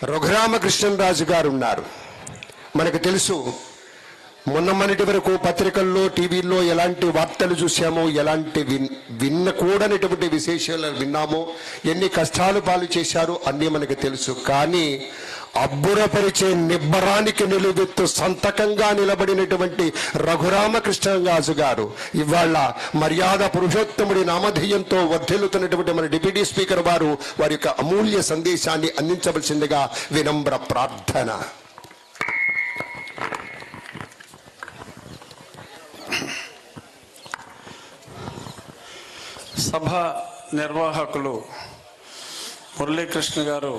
రఘురామకృష్ణరాజు గారు ఉన్నారు. మనకు తెలుసు, మొన్నటి వరకు పత్రికల్లో టీవీల్లో ఎలాంటి వార్తలు చూసామో, ఎలాంటి వినకూడనటువంటి విశేషాలు విన్నామో, ఎన్ని కష్టాలు పాలు చేశారో అన్నీ మనకు తెలుసు. కానీ అబ్బురపరిచే నిబ్బరానికి నిలువెత్తు సంతకంగా నిలబడినటువంటి రఘురామకృష్ణరాజు గారు ఇవాళ మర్యాద పురుషోత్తముడి నామధేయంతో వర్ధిల్లుతున్నటువంటి మన డిప్యూటీ స్పీకర్ వారు వారి యొక్క అమూల్య సందేశాన్ని అందించవలసిందిగా వినమ్ర ప్రార్థన. సభ నిర్వాహకులు మురళీకృష్ణ గారు,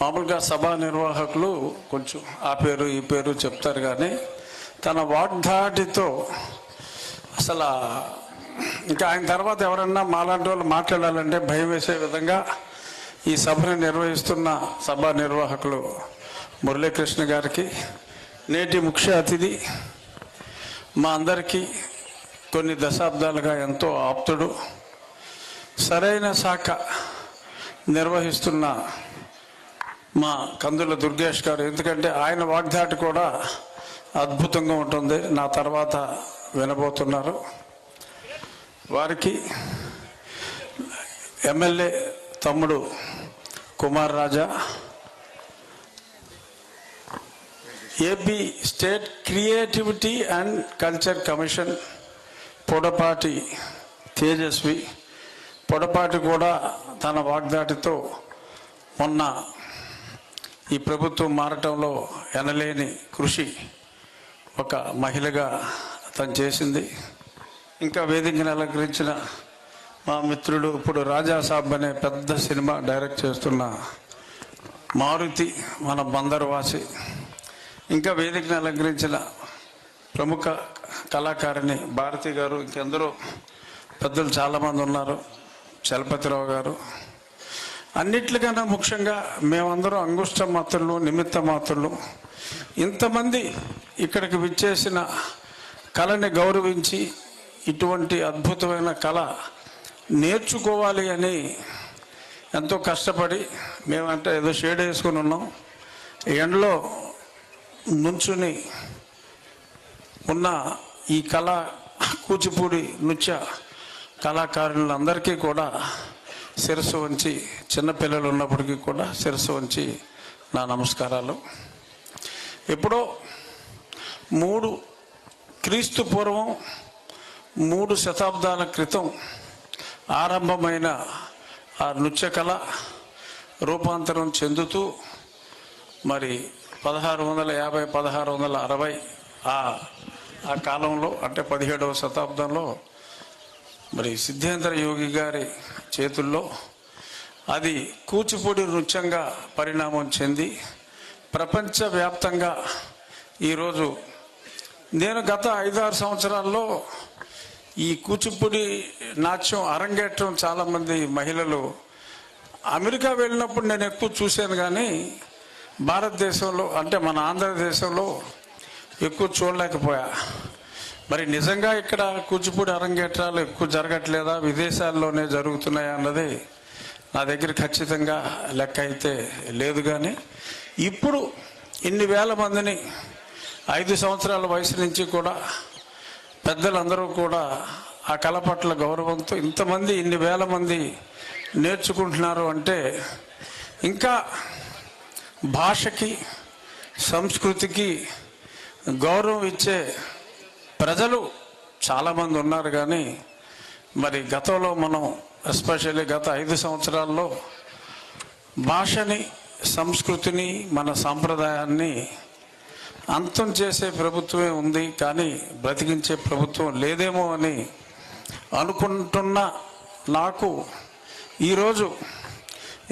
మామూలుగా సభా నిర్వాహకులు కొంచెం ఆ పేరు ఈ పేరు చెప్తారు, కానీ తన వాగ్ధాటితో అసలు ఇంకా ఆయన తర్వాత ఎవరన్నా మాలాంటి వాళ్ళు మాట్లాడాలంటే భయం వేసే విధంగా ఈ సభను నిర్వహిస్తున్న సభా నిర్వాహకులు మురళీకృష్ణ గారికి, నేటి ముఖ్య అతిథి మా అందరికీ కొన్ని దశాబ్దాలుగా ఎంతో ఆప్తుడు, సరైన శాఖ నిర్వహిస్తున్న మా కందుల దుర్గేష్ గారు. ఎందుకంటే ఆయన వాగ్దాటి కూడా అద్భుతంగా ఉంటుంది, నా తర్వాత వినబోతున్నారు. వారికి ఎమ్మెల్యే తమ్ముడు Kumar Raja, AP state creativity and culture commission Podapati Tejaswi, Podapati కూడా తన వాగ్దాటితో మొన్న ఈ ప్రభుత్వం మారటంలో ఎనలేని కృషి ఒక మహిళగా తను చేసింది. ఇంకా వేదికను అలంకరించిన మా మిత్రుడు, ఇప్పుడు రాజాసాబ్ అనే పెద్ద సినిమా డైరెక్ట్ చేస్తున్న మారుతి, మన బందర్వాసి. ఇంకా వేదికను అలంకరించిన ప్రముఖ కళాకారిణి భారతి గారు, ఇంకెందరో పెద్దలు చాలామంది ఉన్నారు, చలపతిరావు గారు. అన్నిట్లకన్నా ముఖ్యంగా మేమందరం అంగుష్ట మాత్రులు, నిమిత్త మాత్రులు. ఇంతమంది ఇక్కడికి విచ్చేసిన కళని గౌరవించి ఇటువంటి అద్భుతమైన కళ నేర్చుకోవాలి అని ఎంతో కష్టపడి, మేమంటే ఏదో షేడ్ వేసుకుని ఉన్నాం, ఎండలో నుంచుని ఉన్న ఈ కళ కూచిపూడి నృత్య కళాకారులందరికీ కూడా శిరస్సు వంచి, చిన్నపిల్లలు ఉన్నప్పటికీ కూడా శిరస్సు వంచి నా నమస్కారాలు. ఎప్పుడో క్రీస్తు పూర్వం 3 శతాబ్దాల క్రితం ఆరంభమైన ఆ నృత్య కళ రూపాంతరం చెందుతూ మరి 1650, 1660 ఆ కాలంలో, అంటే 17వ శతాబ్దంలో మరి సిద్ధేంద్ర యోగి గారి చేతుల్లో అది కూచిపూడి నృత్యంగా పరిణామం చెంది ప్రపంచవ్యాప్తంగా ఈరోజు నేను గత 5-6 సంవత్సరాల్లో ఈ కూచిపూడి నాట్యం అరంగేట్రం చాలామంది మహిళలు అమెరికా వెళ్ళినప్పుడు నేను ఎక్కువ చూశాను, కానీ భారతదేశంలో అంటే మన ఆంధ్రదేశంలో ఎక్కువ చూడలేకపోయా. మరి నిజంగా ఇక్కడ కూచిపూడి అరంగేట్రాలు ఎక్కువ జరగట్లేదా, విదేశాల్లోనే జరుగుతున్నాయా అన్నది నా దగ్గర ఖచ్చితంగా లెక్క అయితే లేదు. కానీ ఇప్పుడు ఇన్ని వేల మందిని 5 సంవత్సరాల వయసు నుంచి కూడా పెద్దలందరూ కూడా ఆ కళ పట్ల గౌరవంతో ఇంతమంది, ఇన్ని వేల మంది నేర్చుకుంటున్నారు అంటే ఇంకా భాషకి, సంస్కృతికి గౌరవం ఇచ్చే ప్రజలు చాలామంది ఉన్నారు. కానీ మరి గతంలో మనం ఎస్పెషల్లీ గత 5 సంవత్సరాల్లో భాషని, సంస్కృతిని, మన సాంప్రదాయాన్ని అంతం చేసే ప్రభుత్వమే ఉంది, కానీ బ్రతికించే ప్రభుత్వం లేదేమో అని అనుకుంటున్న నాకు ఈరోజు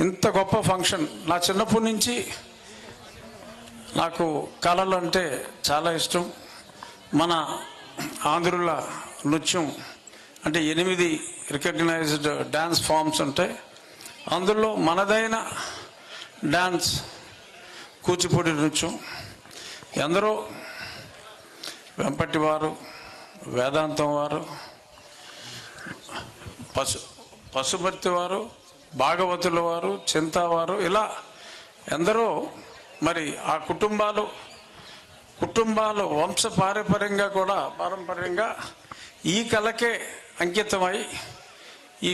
ఇంత గొప్ప ఫంక్షన్, నా చిన్నప్పటి నుంచి నాకు కళలు అంటే చాలా ఇష్టం. మన ఆంధ్రుల నృత్యం అంటే 8 రికగ్నైజ్డ్ డ్యాన్స్ ఫామ్స్ ఉంటాయి, అందులో మనదైన డ్యాన్స్ కూచిపూడి నృత్యం. ఎందరో వెంపటి వారు, వేదాంతం వారు, పశుపతి వారు, భాగవతుల వారు, చింతావారు, ఇలా ఎందరో మరి ఆ కుటుంబాలు వంశ పారంపర్యంగా ఈ కళకే అంకితమై ఈ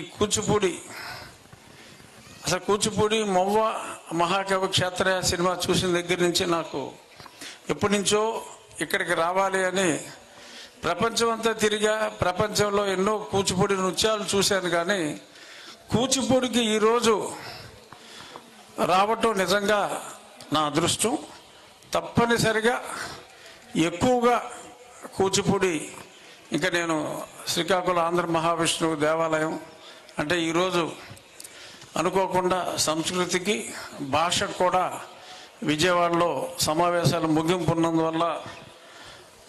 కూచిపూడి మొవ్వ మహాకవి క్షేత్రయ సినిమా చూసిన దగ్గర నుంచి నాకు ఎప్పటి నుంచో ఇక్కడికి రావాలి అని ప్రపంచం అంతా తిరిగా. ప్రపంచంలో ఎన్నో కూచిపూడి నృత్యాలు చూశాను, కానీ కూచిపూడికి ఈరోజు రావటం నిజంగా నా అదృష్టం. తప్పనిసరిగా ఎక్కువగా కూచిపూడి ఇంకా నేను శ్రీకాకుళం ఆంధ్ర మహావిష్ణువు దేవాలయం అంటే ఈరోజు అనుకోకుండా సంస్కృతికి భాషకు కూడా విజయవాడలో సమావేశాలు ముగింపు ఉన్నందువల్ల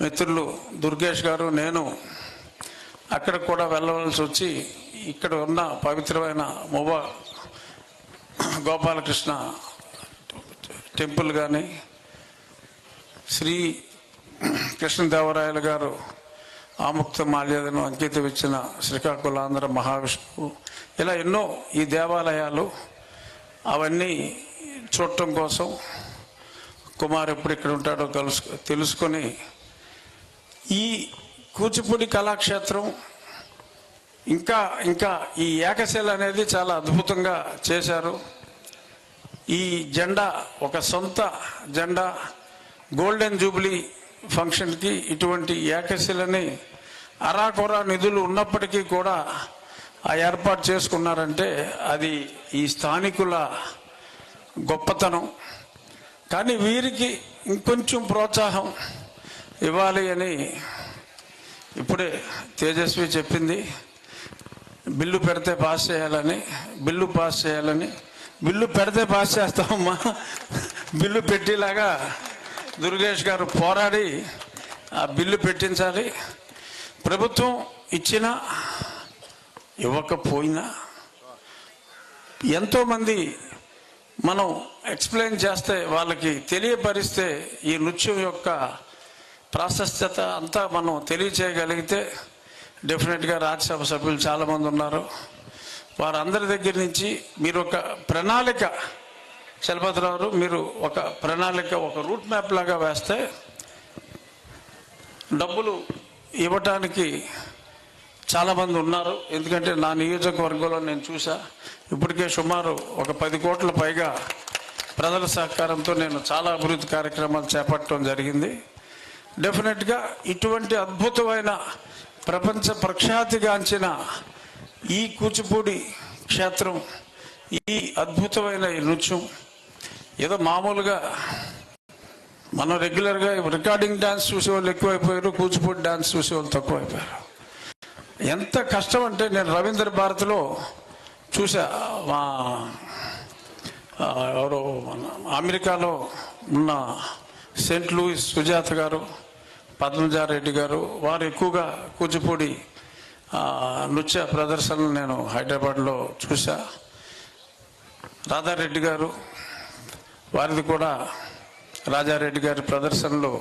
మిత్రులు దుర్గేష్ గారు నేను అక్కడ కూడా వెళ్ళవలసి వచ్చి ఇక్కడ ఉన్న పవిత్రమైన మొవ్వ గోపాలకృష్ణ టెంపుల్ కానీ శ్రీ కృష్ణదేవరాయలు గారు ఆముక్త మాల్యాదను అంకితం ఇచ్చిన శ్రీకాకుళం ఆంధ్ర మహావిష్ణువు ఇలా ఎన్నో ఈ దేవాలయాలు అవన్నీ చూడటం కోసం కుమార్ ఎప్పుడు ఇక్కడ ఉంటాడో తెలుసుకొని ఈ కూచిపూడి కళాక్షేత్రం ఇంకా ఈ ఏకశిల అనేది చాలా అద్భుతంగా చేశారు. ఈ జెండా ఒక సొంత జెండా గోల్డెన్ జూబ్లీ ఫంక్షన్కి ఇటువంటి ఏకశిలని అరాకొరా నిధులు ఉన్నప్పటికీ కూడా ఆ ఏర్పాటు చేసుకున్నారంటే అది ఈ స్థానికుల గొప్పతనం. కానీ వీరికి ఇంకొంచెం ప్రోత్సాహం ఇవ్వాలి అని ఇప్పుడే తేజస్వి చెప్పింది. బిల్లు పెడితే పాస్ చేయాలని, బిల్లు పెడితే పాస్ చేస్తామమ్మా, బిల్లు పెట్టేలాగా దుర్గేష్ గారు పోరాడి ఆ బిల్లు పెట్టించాలి. ప్రభుత్వం ఇచ్చినా ఇవ్వకపోయినా ఎంతోమంది మనం ఎక్స్ప్లెయిన్ చేస్తే వాళ్ళకి తెలియపరిస్తే ఈ నృత్యం యొక్క ప్రాశస్త్యత అంతా మనం తెలియచేయగలిగితే డెఫినెట్గా రాజ్యసభ సభ్యులు చాలామంది ఉన్నారు. వారందరి దగ్గర నుంచి మీరు ఒక ప్రణాళిక చలపతిరావు మీరు ఒక ప్రణాళిక ఒక రూట్ మ్యాప్ లాగా వేస్తే డబ్బులు ఇవ్వటానికి చాలామంది ఉన్నారు. ఎందుకంటే నా నియోజకవర్గంలో నేను చూసా ఇప్పటికే సుమారు ఒక 10 కోట్ల పైగా ప్రజల సహకారంతో నేను చాలా అభివృద్ధి కార్యక్రమాలు చేపట్టడం జరిగింది. డెఫినెట్గా ఇటువంటి అద్భుతమైన ప్రపంచ ప్రఖ్యాతిగాంచిన ఈ కూచిపూడి క్షేత్రం ఈ అద్భుతమైన ఈ నృత్యం ఏదో మామూలుగా మనం రెగ్యులర్గా రికార్డింగ్ డ్యాన్స్ చూసేవాళ్ళు ఎక్కువైపోయారు, కూచిపూడి డ్యాన్స్ చూసేవాళ్ళు తక్కువైపోయారు. ఎంత కష్టం అంటే నేను రవీంద్ర భారతిలో చూసా. మా ఎవరో అమెరికాలో ఉన్న సెయింట్ లూయిస్ సుజాత గారు, పద్మజారెడ్డి గారు వారు ఎక్కువగా కూచిపూడి నృత్య ప్రదర్శనలు నేను హైదరాబాద్లో చూసా. రాధారెడ్డి గారు వారిది కూడా రాజారెడ్డి గారి ప్రదర్శనలో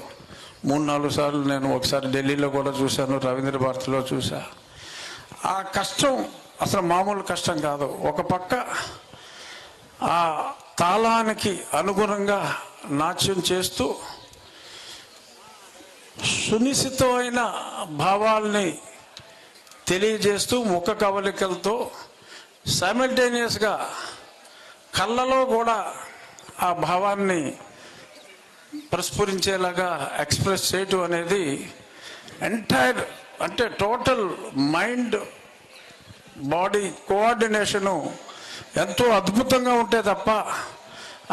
3-4 సార్లు నేను ఒకసారి ఢిల్లీలో కూడా చూశాను, రవీంద్ర భారతిలో చూసా. ఆ కష్టం అసలు మామూలు కష్టం కాదు. ఒక పక్క ఆ తాళానికి అనుగుణంగా నాట్యం చేస్తూ సునిశ్చితమైన భావాల్ని తెలియజేస్తూ ముఖ కవలికలతో సైమల్టేనియస్గా కళ్ళలో కూడా ఆ భావాన్ని ప్రస్ఫురించేలాగా ఎక్స్ప్రెస్ చేయటం అనేది ఎంటైర్ అంటే టోటల్ మైండ్ బాడీ కోఆర్డినేషను ఎంతో అద్భుతంగా ఉంటే తప్ప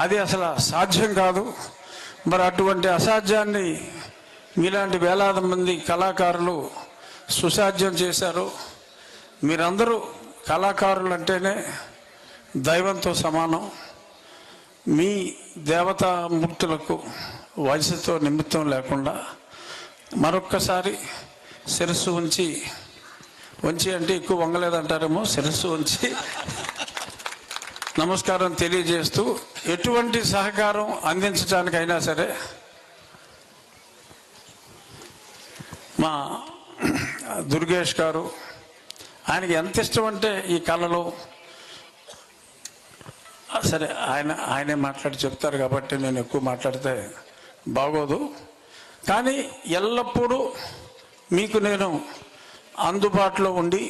అది అసలు సాధ్యం కాదు. మరి అటువంటి అసాధ్యాన్ని మీలాంటి వేలాది మంది కళాకారులు సుసాధ్యం చేశారు. మీరందరూ కళాకారులు అంటేనే దైవంతో సమానం. మీ దేవతామూర్తులకు వయసుతో నిమిత్తం లేకుండా మరొక్కసారి శిరస్సు ఉంచి అంటే ఎక్కువ వంగలేదంటారేమో, శిరస్సు ఉంచి నమస్కారం తెలియజేస్తూ ఎటువంటి సహకారం అందించడానికైనా సరే మా దుర్గేష్ గారు ఆయనకి ఎంత ఇష్టం అంటే ఈ కళలో సరే ఆయనే మాట్లాడి చెప్తారు కాబట్టి నేను ఎక్కువ మాట్లాడితే బాగోదు. కానీ ఎల్లప్పుడూ మీకు నేను అందుబాటులో ఉండి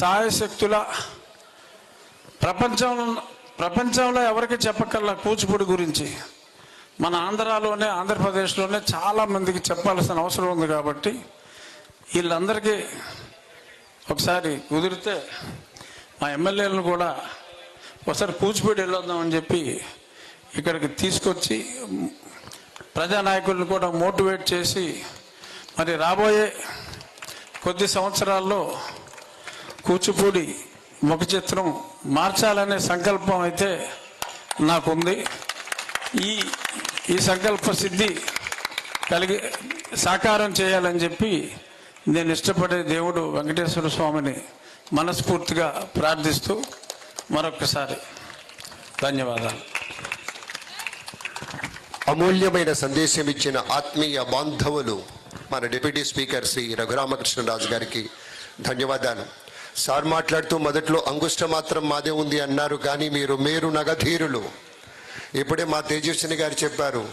సాయశక్తుల ప్రపంచంలో ఎవరికి చెప్పకల్లా కూచిపూడి గురించి మన ఆంధ్రప్రదేశ్లోనే చాలామందికి చెప్పాల్సిన అవసరం ఉంది. కాబట్టి వీళ్ళందరికీ ఒకసారి కుదిరితే మా ఎమ్మెల్యేలను కూడా ఒకసారి కూచిపూడి వెళ్ళొద్దామని చెప్పి ఇక్కడికి తీసుకొచ్చి ప్రజానాయకులను కూడా మోటివేట్ చేసి మరి రాబోయే కొద్ది సంవత్సరాల్లో కూచిపూడి ముఖ చిత్రం మార్చాలనే సంకల్పం అయితే నాకుంది. ఈ సంకల్ప సిద్ధి సాకారం చేయాలని చెప్పి నేను ఇష్టపడే దేవుడు వెంకటేశ్వర స్వామిని మనస్ఫూర్తిగా ప్రార్థిస్తూ మరొకసారి ధన్యవాదాలు. అమూల్యమైన సందేశం ఇచ్చిన ఆత్మీయ బాంధవులు మన డిప్యూటీ స్పీకర్ శ్రీ రఘురామకృష్ణరాజు గారికి ధన్యవాదాలు. సార్ మాట్లాడుతూ మొదట్లో అంగుష్ట మాత్రం మాదే ఉంది అన్నారు, కానీ మీరు నగధీరులు. ఇప్పుడే మా తేజస్విని గారు చెప్పారు,